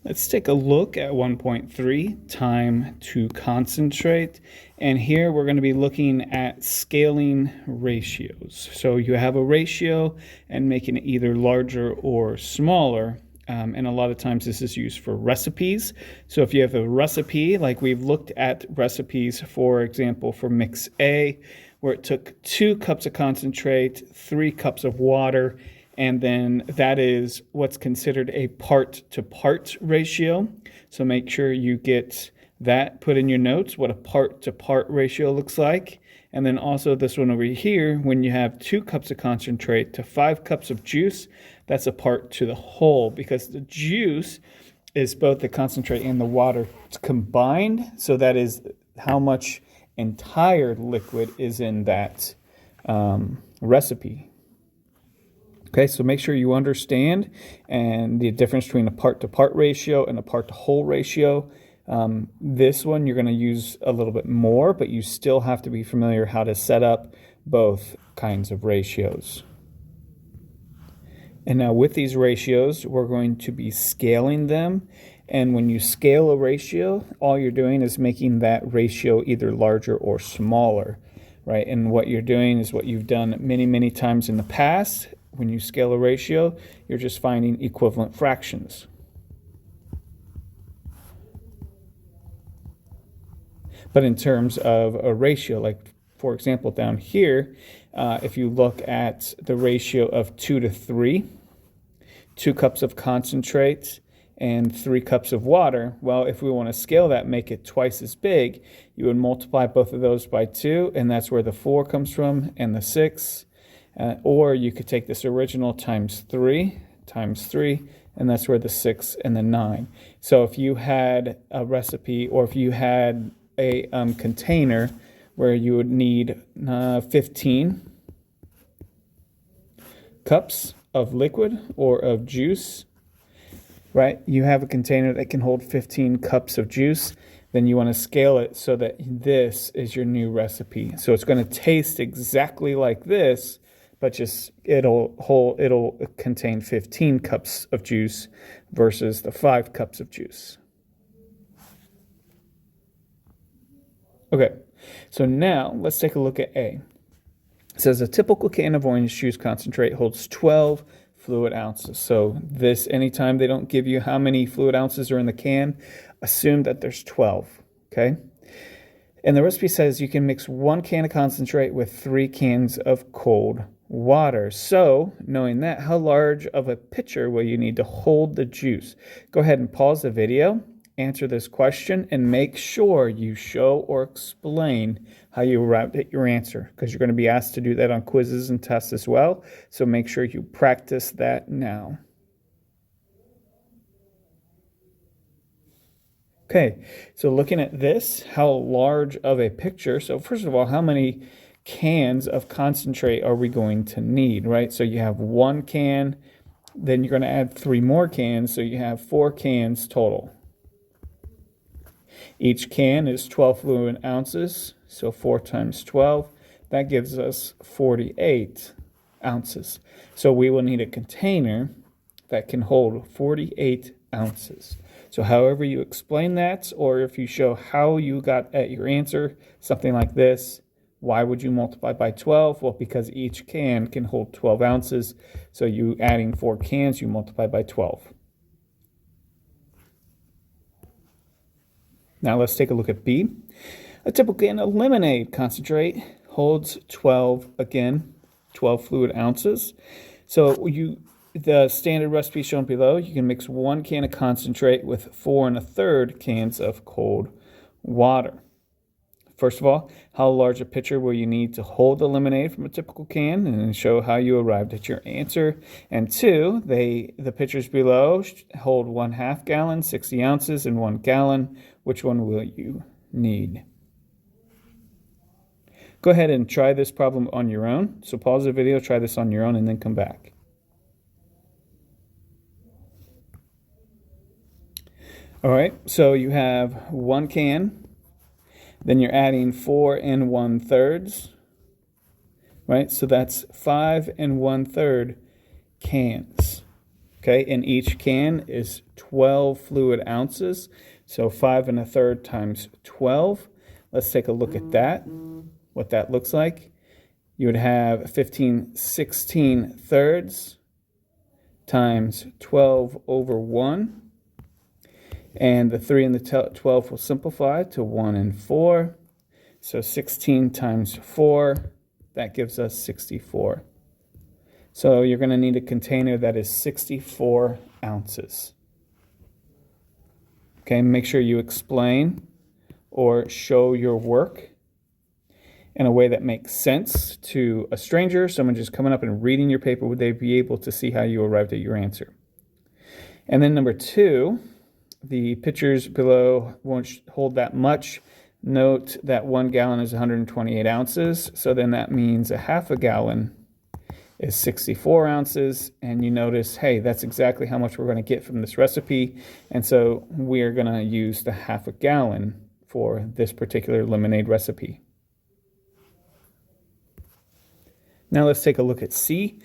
Let's take a look at 1.3, time to concentrate. And here we're going to be looking at scaling ratios. So you have a ratio and making it either larger or smaller. And a lot of times this is used for recipes. So if you have a recipe, like we've looked at recipes, for example, for mix A, where it took 2 cups of concentrate, 3 cups of water, and then that is what's considered a part-to-part ratio. So make sure you get that put in your notes, what a part-to-part ratio looks like. And then also this one over here, when you have 2 cups of concentrate to 5 cups of juice, that's a part to the whole, because the juice is both the concentrate and the water combined. So that is how much entire liquid is in that recipe. Okay, so make sure you understand and the difference between a part-to-part ratio and a part-to-whole ratio. This one you're going to use a little bit more, but you still have to be familiar how to set up both kinds of ratios. And now with these ratios, we're going to be scaling them. And when you scale a ratio, all you're doing is making that ratio either larger or smaller, right? And what you're doing is what you've done many, many times in the past. When you scale a ratio, you're just finding equivalent fractions. But in terms of a ratio, like for example down here, if you look at the ratio of 2 to 3, 2 cups of concentrate and 3 cups of water, well, if we want to scale that, make it twice as big, you would multiply both of those by 2, and that's where the 4 comes from, and the 6. Or you could take this original times 3, and that's where the 6 and the 9. So if you had a recipe, or if you had a container where you would need 15 cups of liquid or of juice, right? You have a container that can hold 15 cups of juice. Then you want to scale it so that this is your new recipe. So it's going to taste exactly like this, but just it'll contain 15 cups of juice versus the 5 cups of juice. Okay, so now let's take a look at A. It says a typical can of orange juice concentrate holds 12 fluid ounces. So this, anytime they don't give you how many fluid ounces are in the can, assume that there's 12, okay? And the recipe says you can mix 1 can of concentrate with 3 cans of cold water. So, knowing that, how large of a pitcher will you need to hold the juice? Go ahead and pause the video, answer this question, and make sure you show or explain how you arrived at your answer, because you're going to be asked to do that on quizzes and tests as well. So make sure you practice that now. Okay, so looking at this, how large of a pitcher? So first of all, how many cans of concentrate are we going to need, right? So you have 1 can, then you're going to add 3 more cans, so you have 4 cans total. Each can is 12 fluid ounces, so 4 times 12, that gives us 48 ounces. So we will need a container that can hold 48 ounces. So however you explain that, or if you show how you got at your answer, something like this, why would you multiply by 12? Well, because each can hold 12 ounces. So you adding 4 cans, you multiply by 12. Now let's take a look at B. A typical can of lemonade concentrate holds 12 fluid ounces. So the standard recipe shown below, you can mix 1 can of concentrate with 4 1/3 cans of cold water. First of all, how large a pitcher will you need to hold the lemonade from a typical can, and show how you arrived at your answer. And 2, the pitchers below hold 1/2 gallon, 60 ounces, and 1 gallon. Which one will you need? Go ahead and try this problem on your own. So pause the video, try this on your own, and then come back. All right, so you have 1 can. Then you're adding 4 1/3, right? So that's 5 1/3 cans. Okay, and each can is 12 fluid ounces. So 5 1/3 times 12. Let's take a look at that, what that looks like. You would have 15 16 times 12 over 1. And the 3 and the 12 will simplify to 1 and 4. So 16 times 4, that gives us 64. So you're going to need a container that is 64 ounces. Okay, make sure you explain or show your work in a way that makes sense to a stranger, someone just coming up and reading your paper. Would they be able to see how you arrived at your answer? And then number 2, the pictures below won't hold that much. Note that 1 gallon is 128 ounces, so then that means a half a gallon is 64 ounces, and you notice, hey, that's exactly how much we're going to get from this recipe, and so we're going to use the half a gallon for this particular lemonade recipe. Now let's take a look at C.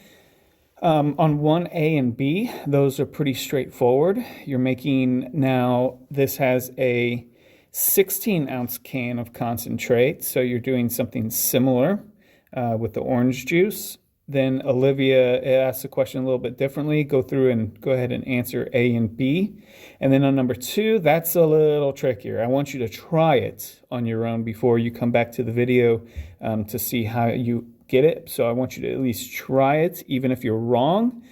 On 1A and B, those are pretty straightforward. You're making, now this has a 16-ounce can of concentrate, so you're doing something similar with the orange juice. Then Olivia asked the question a little bit differently. Go through and go ahead and answer A and B. And then on number 2, that's a little trickier. I want you to try it on your own before you come back to the video to see how you get it. So I want you to at least try it, even if you're wrong,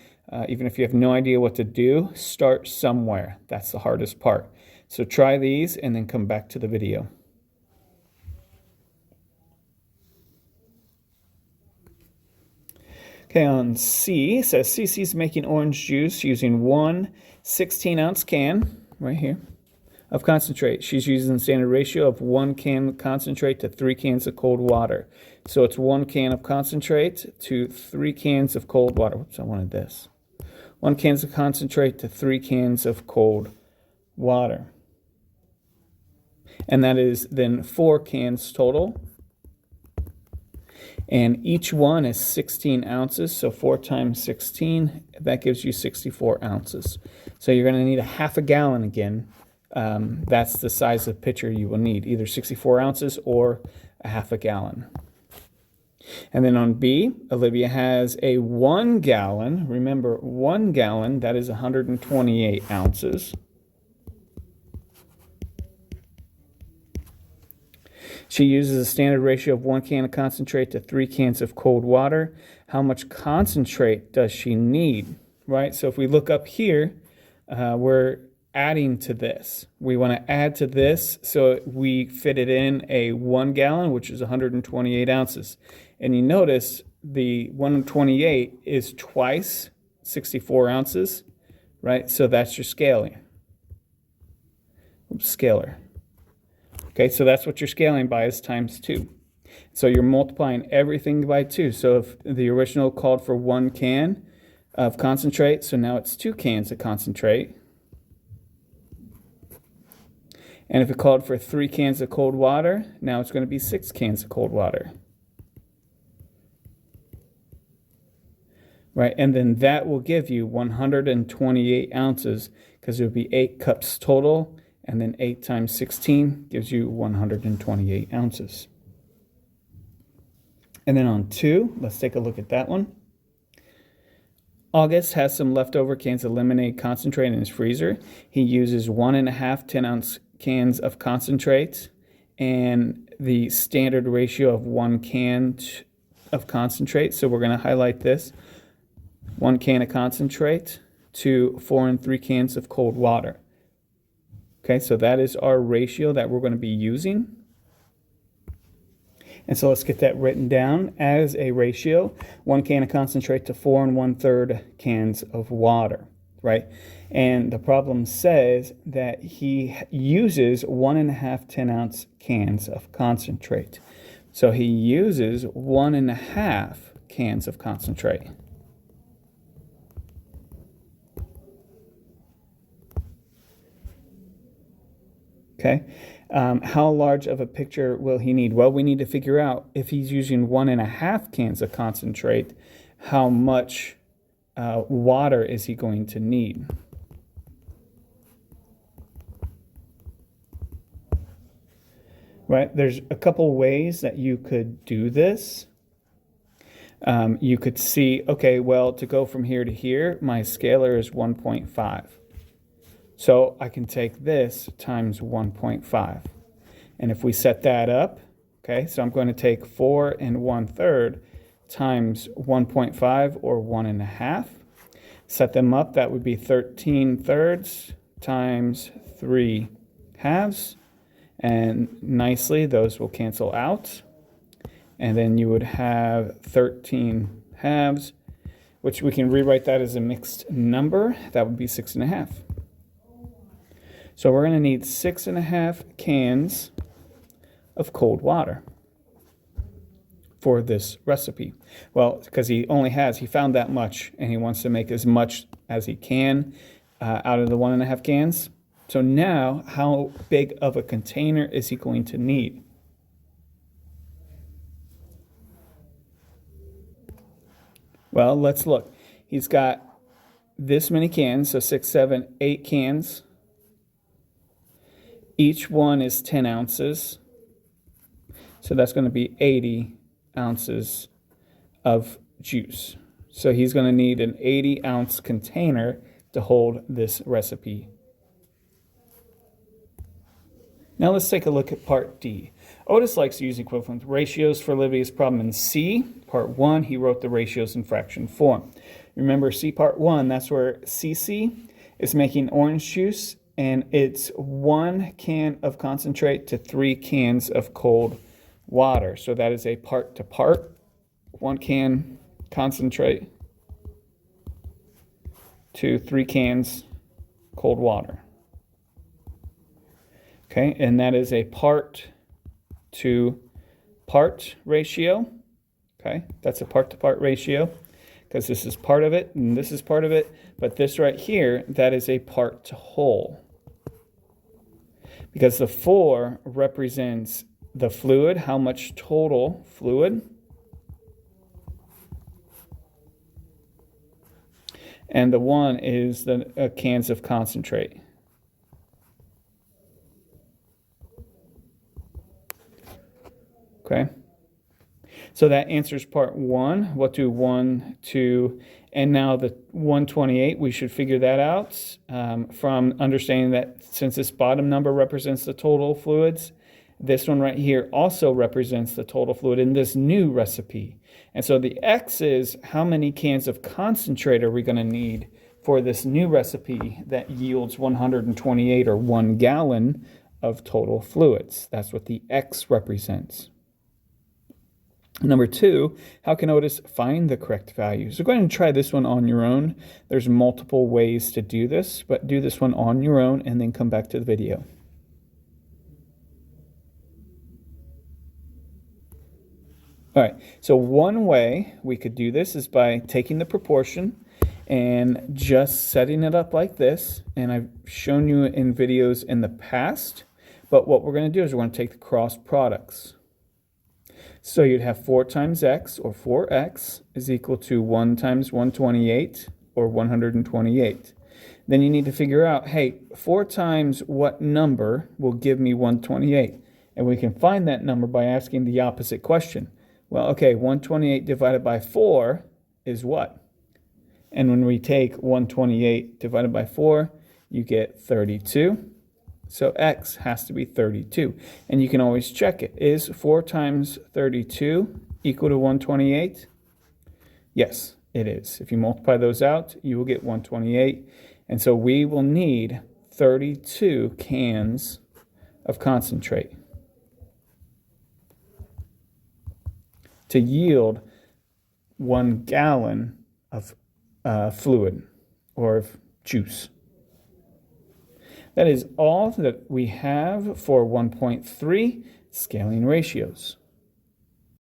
even if you have no idea what to do. Start somewhere. That's the hardest part. So try these and then come back to the video. Okay, on C, it says Cece's making orange juice using 1 16-ounce can, right here, of concentrate. She's using the standard ratio of 1 can of concentrate to 3 cans of cold water. So it's 1 can of concentrate to 3 cans of cold water. Whoops, I wanted this. 1 can of concentrate to 3 cans of cold water. And that is then 4 cans total. And each one is 16 ounces, so 4 times 16, that gives you 64 ounces. So you're going to need a half a gallon again. That's the size of pitcher you will need, either 64 ounces or a half a gallon. And then on B, Olivia has a 1 gallon. Remember, 1 gallon, that is 128 ounces. She uses a standard ratio of 1 can of concentrate to 3 cans of cold water. How much concentrate does she need, right? So if we look up here, we're adding to this. We want to add to this, so we fit it in a 1 gallon, which is 128 ounces. And you notice the 128 is twice 64 ounces, right? So that's your scaling. Scalar. Okay, so that's what you're scaling by, is times 2. So you're multiplying everything by 2. So if the original called for 1 can of concentrate, so now it's 2 cans of concentrate. And if it called for 3 cans of cold water, now it's going to be 6 cans of cold water. Right, and then that will give you 128 ounces, because it would be 8 cups total. And then 8 times 16 gives you 128 ounces. And then on 2, let's take a look at that one. August has some leftover cans of lemonade concentrate in his freezer. He uses 1.5 10-ounce cans of concentrate and the standard ratio of 1 can of concentrate. So we're going to highlight this. 1 can of concentrate to 4 and 3 cans of cold water. Okay, so that is our ratio that we're going to be using. And so let's get that written down as a ratio. 1 can of concentrate to 4 1/3 cans of water, right? And the problem says that he uses 1.5 10-ounce cans of concentrate. So he uses 1.5 cans of concentrate. Okay, how large of a pitcher will he need? Well, we need to figure out, if he's using 1.5 cans of concentrate, how much water is he going to need? Right? There's a couple ways that you could do this. You could see, okay, well, to go from here to here, my scalar is 1.5. So I can take this times 1.5. And if we set that up, okay, so I'm going to take 4 1/3 times 1.5 or 1.5. Set them up, that would be 13/3 times 3/2. And nicely, those will cancel out. And then you would have 13/2, which we can rewrite that as a mixed number. That would be 6.5. So we're going to need 6.5 cans of cold water for this recipe. Well, because he found that much, and he wants to make as much as he can out of the 1.5 cans. So now, how big of a container is he going to need? Well, let's look. He's got this many cans, so 6, 7, 8 cans. Each one is 10 ounces. So that's going to be 80 ounces of juice. So he's going to need an 80-ounce container to hold this recipe. Now let's take a look at part D. Otis likes to use equivalent ratios for Olivia's problem in C. Part 1, he wrote the ratios in fraction form. Remember C part 1, that's where CC is making orange juice, and it's 1 can of concentrate to 3 cans of cold water. So that is a part to part. 1 can concentrate to 3 cans cold water. Okay, and that is a part to part ratio. Okay, that's a part to part ratio because this is part of it and this is part of it. But this right here, that is a part to whole. Because the 4 represents the fluid, how much total fluid. And the 1 is the cans of concentrate. Okay, so that answers part 1. What do 1, 2, and now the 128, we should figure that out from understanding that since this bottom number represents the total fluids, this one right here also represents the total fluid in this new recipe. And so the X is how many cans of concentrate are we going to need for this new recipe that yields 128 or 1 gallon of total fluids. That's what the X represents. Number 2, how can Otis find the correct value? So go ahead and try this one on your own. There's multiple ways to do this, but do this one on your own and then come back to the video. All right, so one way we could do this is by taking the proportion and just setting it up like this. And I've shown you in videos in the past, but what we're going to do is we're going to take the cross products. So you'd have 4 times x, or 4x, is equal to 1 times 128, or 128. Then you need to figure out, hey, 4 times what number will give me 128? And we can find that number by asking the opposite question. Well, okay, 128 divided by 4 is what? And when we take 128 divided by 4, you get 32. So x has to be 32. And you can always check it. Is 4 times 32 equal to 128? Yes, it is. If you multiply those out, you will get 128. And so we will need 32 cans of concentrate to yield 1 gallon of fluid or of juice. That is all that we have for 1.3 scaling ratios.